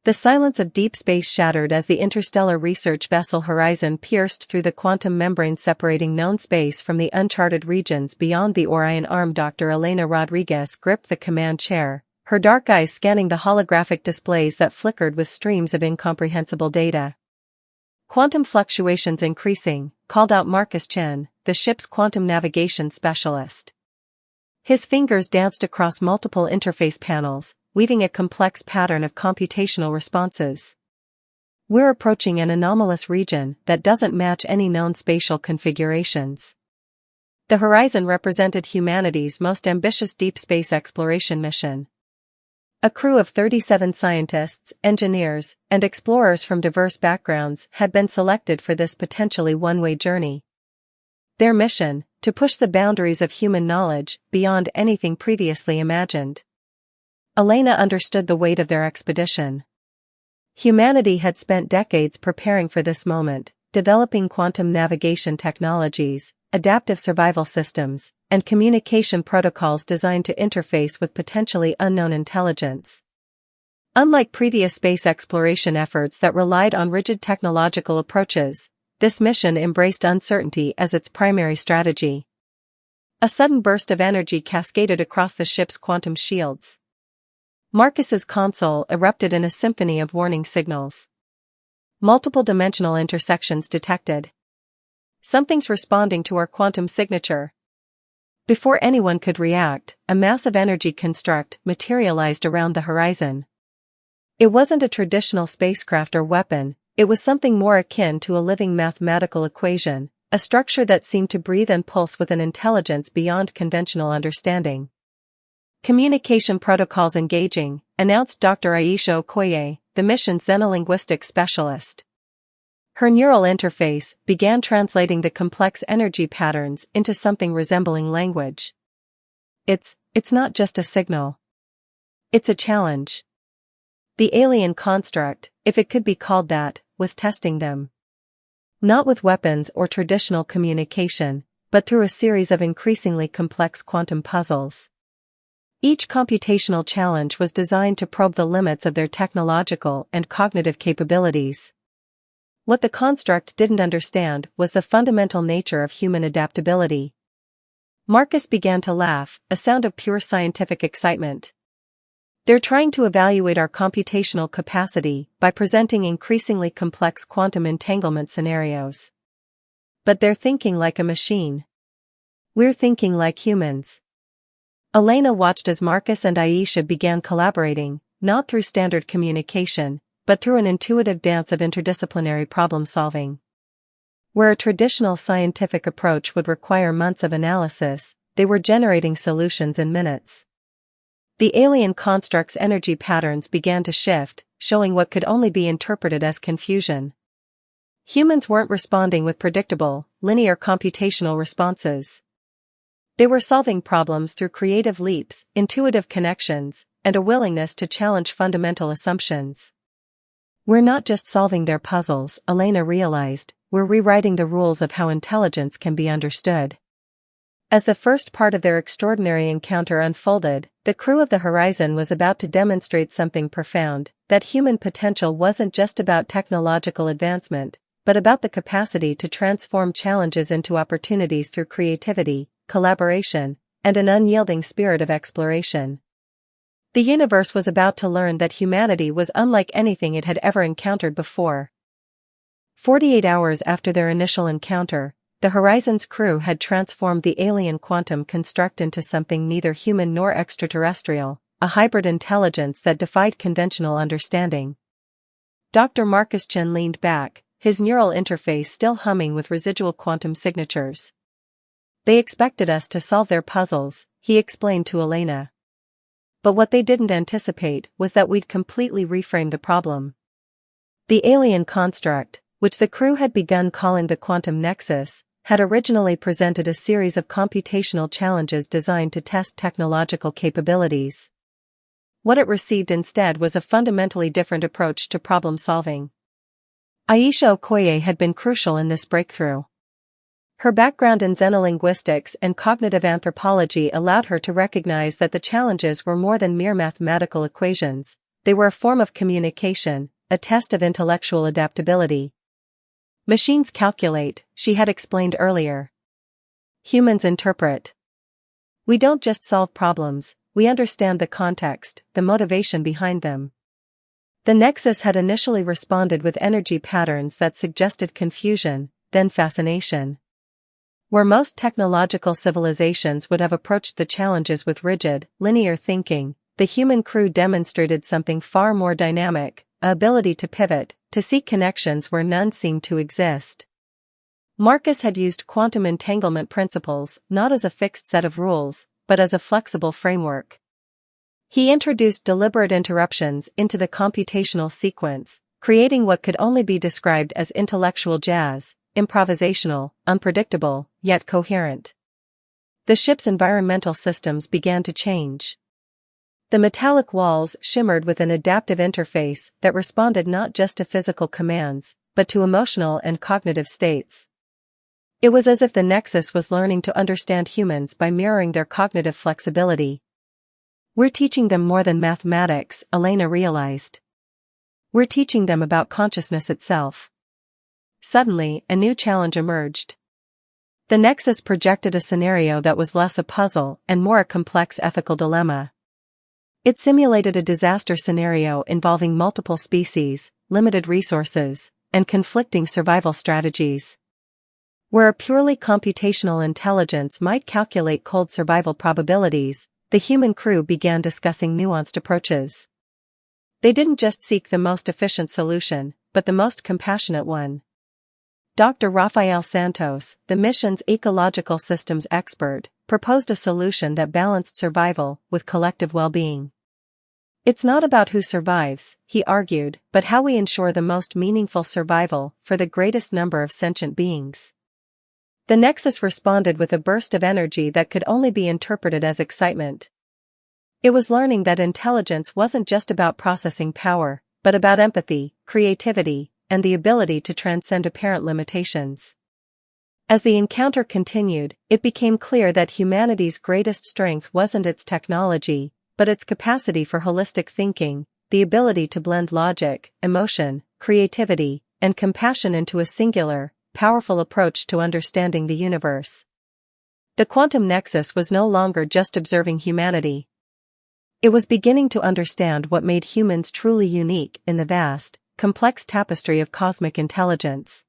The silence of deep space shattered as the interstellar research vessel Horizon pierced through the quantum membrane separating known space from the uncharted regions beyond the Orion Arm. Dr. Elena Rodriguez gripped the command chair, her dark eyes scanning the holographic displays that flickered with streams of incomprehensible data. Quantum fluctuations increasing, called out Marcus Chen, the ship's quantum navigation specialist. His fingers danced across multiple interface panels, weaving a complex pattern of computational responses. We're approaching an anomalous region that doesn't match any known spatial configurations. The Horizon represented humanity's most ambitious deep space exploration mission. A crew of 37 scientists, engineers, and explorers from diverse backgrounds had been selected for this potentially one-way journey. Their mission, to push the boundaries of human knowledge beyond anything previously imagined. Elena understood the weight of their expedition. Humanity had spent decades preparing for this moment, developing quantum navigation technologies, adaptive survival systems, and communication protocols designed to interface with potentially unknown intelligence. Unlike previous space exploration efforts that relied on rigid technological approaches, this mission embraced uncertainty as its primary strategy. A sudden burst of energy cascaded across the ship's quantum shields. Marcus's console erupted in a symphony of warning signals. Multiple dimensional intersections detected. Something's responding to our quantum signature. Before anyone could react, a massive energy construct materialized around the horizon. It wasn't a traditional spacecraft or weapon, it was something more akin to a living mathematical equation, a structure that seemed to breathe and pulse with an intelligence beyond conventional understanding. Communication protocols engaging, announced Dr. Aisha Okoye, the mission's xenolinguistics specialist. Her neural interface began translating the complex energy patterns into something resembling language. It's not just a signal. It's a challenge. The alien construct, if it could be called that, was testing them. Not with weapons or traditional communication, but through a series of increasingly complex quantum puzzles. Each computational challenge was designed to probe the limits of their technological and cognitive capabilities. What the construct didn't understand was the fundamental nature of human adaptability. Marcus began to laugh, a sound of pure scientific excitement. They're trying to evaluate our computational capacity by presenting increasingly complex quantum entanglement scenarios. But they're thinking like a machine. We're thinking like humans. Elena watched as Marcus and Aisha began collaborating, not through standard communication, but through an intuitive dance of interdisciplinary problem-solving. Where a traditional scientific approach would require months of analysis, they were generating solutions in minutes. The alien construct's energy patterns began to shift, showing what could only be interpreted as confusion. Humans weren't responding with predictable, linear computational responses. They were solving problems through creative leaps, intuitive connections, and a willingness to challenge fundamental assumptions. We're not just solving their puzzles, Elena realized, we're rewriting the rules of how intelligence can be understood. As the first part of their extraordinary encounter unfolded, the crew of the Horizon was about to demonstrate something profound, that human potential wasn't just about technological advancement, but about the capacity to transform challenges into opportunities through creativity, collaboration, and an unyielding spirit of exploration. The universe was about to learn that humanity was unlike anything it had ever encountered before. 48 hours after their initial encounter, the Horizon's crew had transformed the alien quantum construct into something neither human nor extraterrestrial, a hybrid intelligence that defied conventional understanding. Dr. Marcus Chen leaned back, his neural interface still humming with residual quantum signatures. They expected us to solve their puzzles, he explained to Elena. But what they didn't anticipate was that we'd completely reframe the problem. The alien construct, which the crew had begun calling the quantum nexus, had originally presented a series of computational challenges designed to test technological capabilities. What it received instead was a fundamentally different approach to problem solving. Aisha Okoye had been crucial in this breakthrough. Her background in xenolinguistics and cognitive anthropology allowed her to recognize that the challenges were more than mere mathematical equations, They were a form of communication, a test of intellectual adaptability. Machines calculate, she had explained earlier. Humans interpret. We don't just solve problems, we understand the context, the motivation behind them. The Nexus had initially responded with energy patterns that suggested confusion, then fascination. Where most technological civilizations would have approached the challenges with rigid, linear thinking, the human crew demonstrated something far more dynamic, an ability to pivot, to seek connections where none seemed to exist. Marcus had used quantum entanglement principles not as a fixed set of rules, but as a flexible framework. He introduced deliberate interruptions into the computational sequence, creating what could only be described as intellectual jazz, improvisational, unpredictable, yet coherent. The ship's environmental systems began to change. The metallic walls shimmered with an adaptive interface that responded not just to physical commands, but to emotional and cognitive states. It was as if the Nexus was learning to understand humans by mirroring their cognitive flexibility. We're teaching them more than mathematics, Elena realized. We're teaching them about consciousness itself. Suddenly, a new challenge emerged. The Nexus projected a scenario that was less a puzzle and more a complex ethical dilemma. It simulated a disaster scenario involving multiple species, limited resources, and conflicting survival strategies. Where a purely computational intelligence might calculate cold survival probabilities, the human crew began discussing nuanced approaches. They didn't just seek the most efficient solution, but the most compassionate one. Dr. Rafael Santos, the mission's ecological systems expert, proposed a solution that balanced survival with collective well-being. It's not about who survives, he argued, but how we ensure the most meaningful survival for the greatest number of sentient beings. The Nexus responded with a burst of energy that could only be interpreted as excitement. It was learning that intelligence wasn't just about processing power, but about empathy, creativity, and the ability to transcend apparent limitations. As the encounter continued, it became clear that humanity's greatest strength wasn't its technology, but its capacity for holistic thinking, the ability to blend logic, emotion, creativity, and compassion into a singular, powerful approach to understanding the universe. The quantum nexus was no longer just observing humanity. It was beginning to understand what made humans truly unique in the vast, complex tapestry of cosmic intelligence.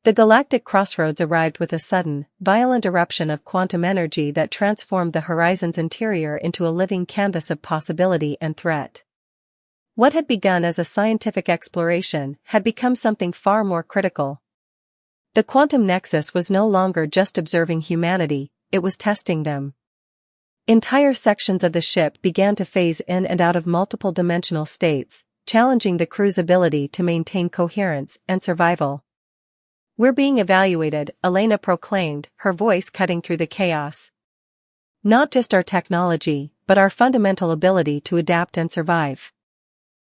The galactic crossroads arrived with a sudden, violent eruption of quantum energy that transformed the horizon's interior into a living canvas of possibility and threat. What had begun as a scientific exploration had become something far more critical. The quantum nexus was no longer just observing humanity, it was testing them. Entire sections of the ship began to phase in and out of multiple dimensional states, challenging the crew's ability to maintain coherence and survival. "We're being evaluated," Elena proclaimed, her voice cutting through the chaos. "Not just our technology, but our fundamental ability to adapt and survive."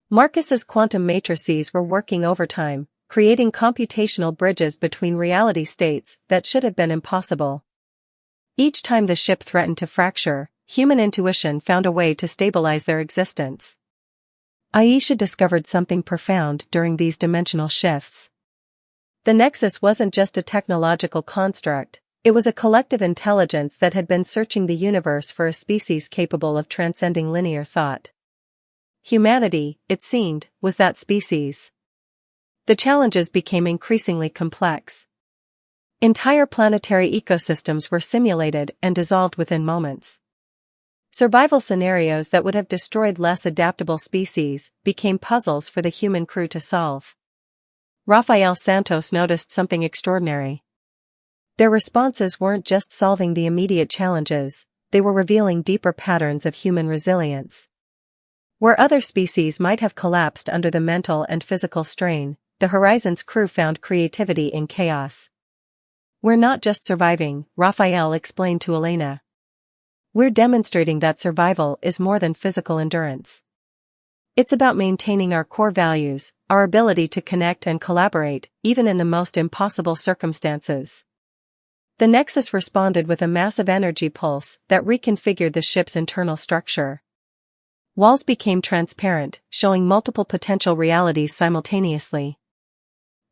Marcus's quantum matrices were working overtime, creating computational bridges between reality states that should have been impossible. Each time the ship threatened to fracture, human intuition found a way to stabilize their existence. Aisha discovered something profound during these dimensional shifts. The Nexus wasn't just a technological construct, it was a collective intelligence that had been searching the universe for a species capable of transcending linear thought. Humanity, it seemed, was that species. The challenges became increasingly complex. Entire planetary ecosystems were simulated and dissolved within moments. Survival scenarios that would have destroyed less adaptable species became puzzles for the human crew to solve. Rafael Santos noticed something extraordinary. Their responses weren't just solving the immediate challenges, they were revealing deeper patterns of human resilience. Where other species might have collapsed under the mental and physical strain, the Horizon's crew found creativity in chaos. "We're not just surviving," Rafael explained to Elena. "We're demonstrating that survival is more than physical endurance. It's about maintaining our core values, our ability to connect and collaborate, even in the most impossible circumstances." The Nexus responded with a massive energy pulse that reconfigured the ship's internal structure. Walls became transparent, showing multiple potential realities simultaneously.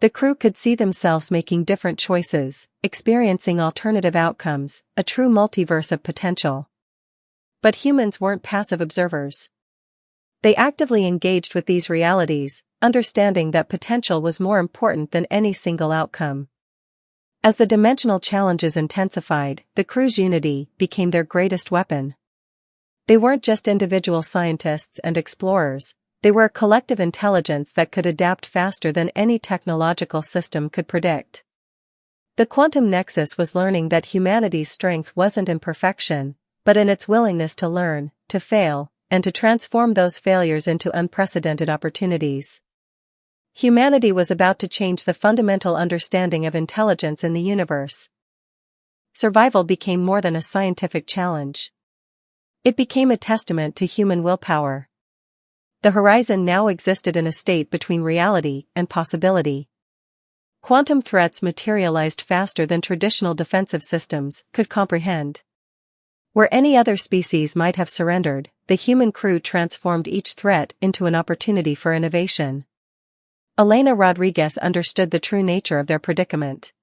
The crew could see themselves making different choices, experiencing alternative outcomes, a true multiverse of potential. But humans weren't passive observers. They actively engaged with these realities, understanding that potential was more important than any single outcome. As the dimensional challenges intensified, the crew's unity became their greatest weapon. They weren't just individual scientists and explorers, they were a collective intelligence that could adapt faster than any technological system could predict. The quantum nexus was learning that humanity's strength wasn't in perfection, but in its willingness to learn, to fail, and to transform those failures into unprecedented opportunities. Humanity was about to change the fundamental understanding of intelligence in the universe. Survival became more than a scientific challenge. It became a testament to human willpower. The horizon now existed in a state between reality and possibility. Quantum threats materialized faster than traditional defensive systems could comprehend. Where any other species might have surrendered, the human crew transformed each threat into an opportunity for innovation. Elena Rodriguez understood the true nature of their predicament.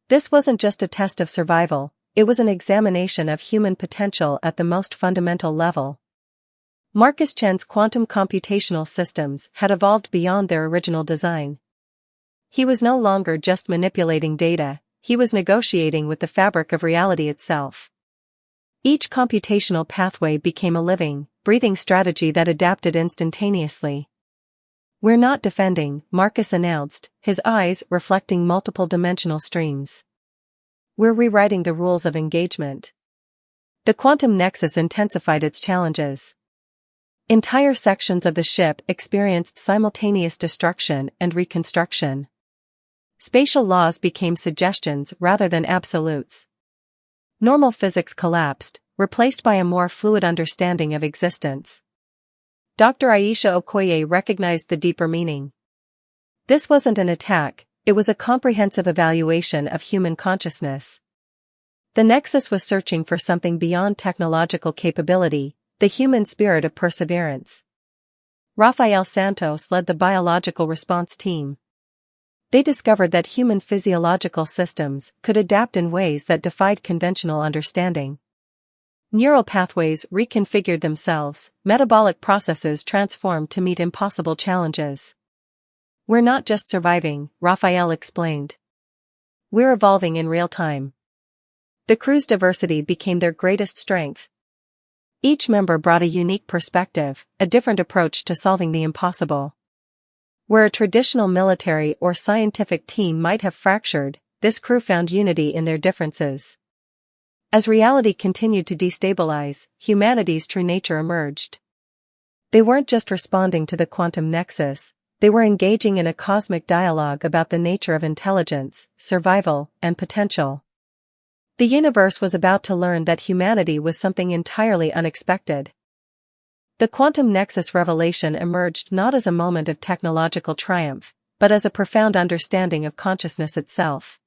This wasn't just a test of survival, it was an examination of human potential at the most fundamental level. Marcus Chen's quantum computational systems had evolved beyond their original design. He was no longer just manipulating data, he was negotiating with the fabric of reality itself. Each computational pathway became a living, breathing strategy that adapted instantaneously. "We're not defending," Marcus announced, his eyes reflecting multiple dimensional streams. "We're rewriting the rules of engagement." The quantum nexus intensified its challenges. Entire sections of the ship experienced simultaneous destruction and reconstruction. Spatial laws became suggestions rather than absolutes. Normal physics collapsed, replaced by a more fluid understanding of existence. Dr. Aisha Okoye recognized the deeper meaning. This wasn't an attack, it was a comprehensive evaluation of human consciousness. The Nexus was searching for something beyond technological capability, the human spirit of perseverance. Rafael Santos led the biological response team. They discovered that human physiological systems could adapt in ways that defied conventional understanding. Neural pathways reconfigured themselves, metabolic processes transformed to meet impossible challenges. "We're not just surviving," Rafael explained. "We're evolving in real time." The crew's diversity became their greatest strength. Each member brought a unique perspective, a different approach to solving the impossible. Where a traditional military or scientific team might have fractured, this crew found unity in their differences. As reality continued to destabilize, humanity's true nature emerged. They weren't just responding to the quantum nexus, they were engaging in a cosmic dialogue about the nature of intelligence, survival, and potential. The universe was about to learn that humanity was something entirely unexpected. The quantum nexus revelation emerged not as a moment of technological triumph, but as a profound understanding of consciousness itself.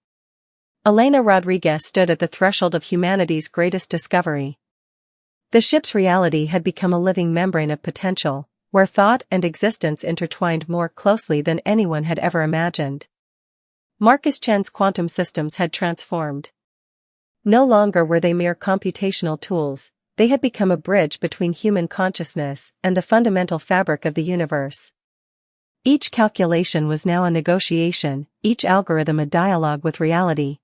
Elena Rodriguez stood at the threshold of humanity's greatest discovery. The ship's reality had become a living membrane of potential, where thought and existence intertwined more closely than anyone had ever imagined. Marcus Chen's quantum systems had transformed. No longer were they mere computational tools, they had become a bridge between human consciousness and the fundamental fabric of the universe. Each calculation was now a negotiation, each algorithm a dialogue with reality.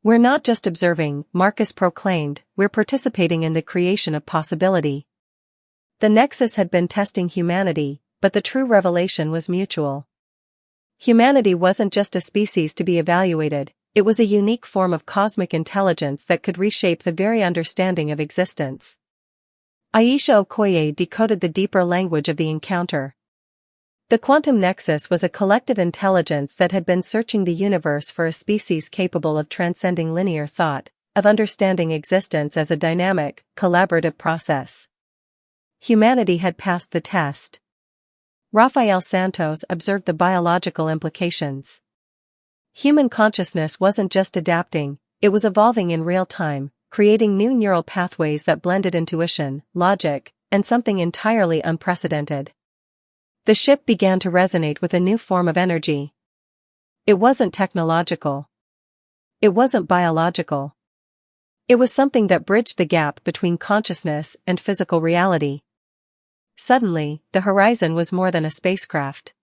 "We're not just observing," Marcus proclaimed, "we're participating in the creation of possibility." The Nexus had been testing humanity, but the true revelation was mutual. Humanity wasn't just a species to be evaluated, it was a unique form of cosmic intelligence that could reshape the very understanding of existence. Aisha Okoye decoded the deeper language of the encounter. The quantum nexus was a collective intelligence that had been searching the universe for a species capable of transcending linear thought, of understanding existence as a dynamic, collaborative process. Humanity had passed the test. Rafael Santos observed the biological implications. Human consciousness wasn't just adapting, it was evolving in real time, creating new neural pathways that blended intuition, logic, and something entirely unprecedented. The ship began to resonate with a new form of energy. It wasn't technological. It wasn't biological. It was something that bridged the gap between consciousness and physical reality. Suddenly, the horizon was more than a spacecraft.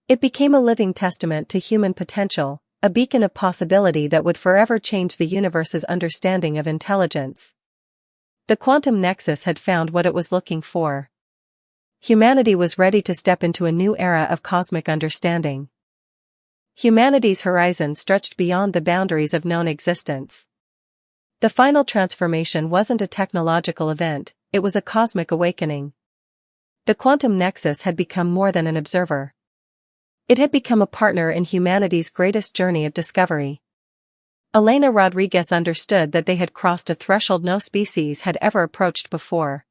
It became a living testament to human potential, a beacon of possibility that would forever change the universe's understanding of intelligence. The quantum nexus had found what it was looking for. Humanity was ready to step into a new era of cosmic understanding. Humanity's horizon stretched beyond the boundaries of known existence. The final transformation wasn't a technological event, it was a cosmic awakening. The quantum nexus had become more than an observer. It had become a partner in humanity's greatest journey of discovery. Elena Rodriguez understood that they had crossed a threshold no species had ever approached before.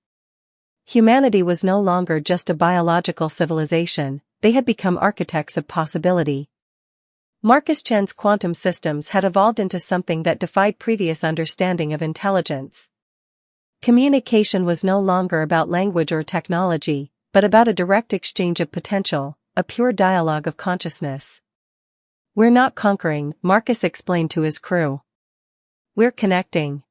Humanity was no longer just a biological civilization, they had become architects of possibility. Marcus Chen's quantum systems had evolved into something that defied previous understanding of intelligence. Communication was no longer about language or technology, but about a direct exchange of potential, a pure dialogue of consciousness. "We're not conquering," Marcus explained to his crew. "We're connecting."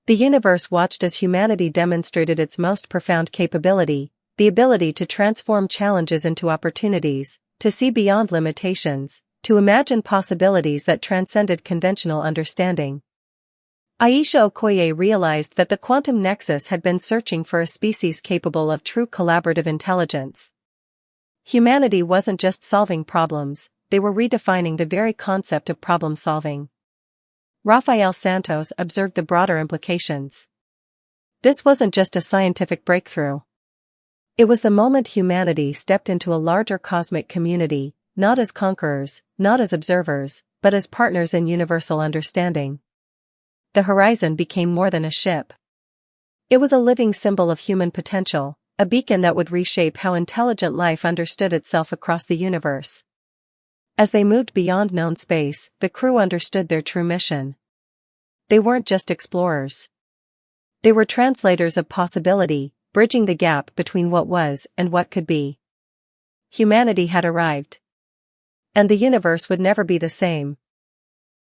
The universe watched as humanity demonstrated its most profound capability, the ability to transform challenges into opportunities, to see beyond limitations, to imagine possibilities that transcended conventional understanding. Aisha Okoye realized that the quantum nexus had been searching for a species capable of true collaborative intelligence. Humanity wasn't just solving problems, they were redefining the very concept of problem solving. Rafael Santos observed the broader implications. This wasn't just a scientific breakthrough. It was the moment humanity stepped into a larger cosmic community, not as conquerors, not as observers, but as partners in universal understanding. The horizon became more than a ship. It was a living symbol of human potential, a beacon that would reshape how intelligent life understood itself across the universe. As they moved beyond known space, the crew understood their true mission. They weren't just explorers. They were translators of possibility, bridging the gap between what was and what could be. Humanity had arrived. And the universe would never be the same,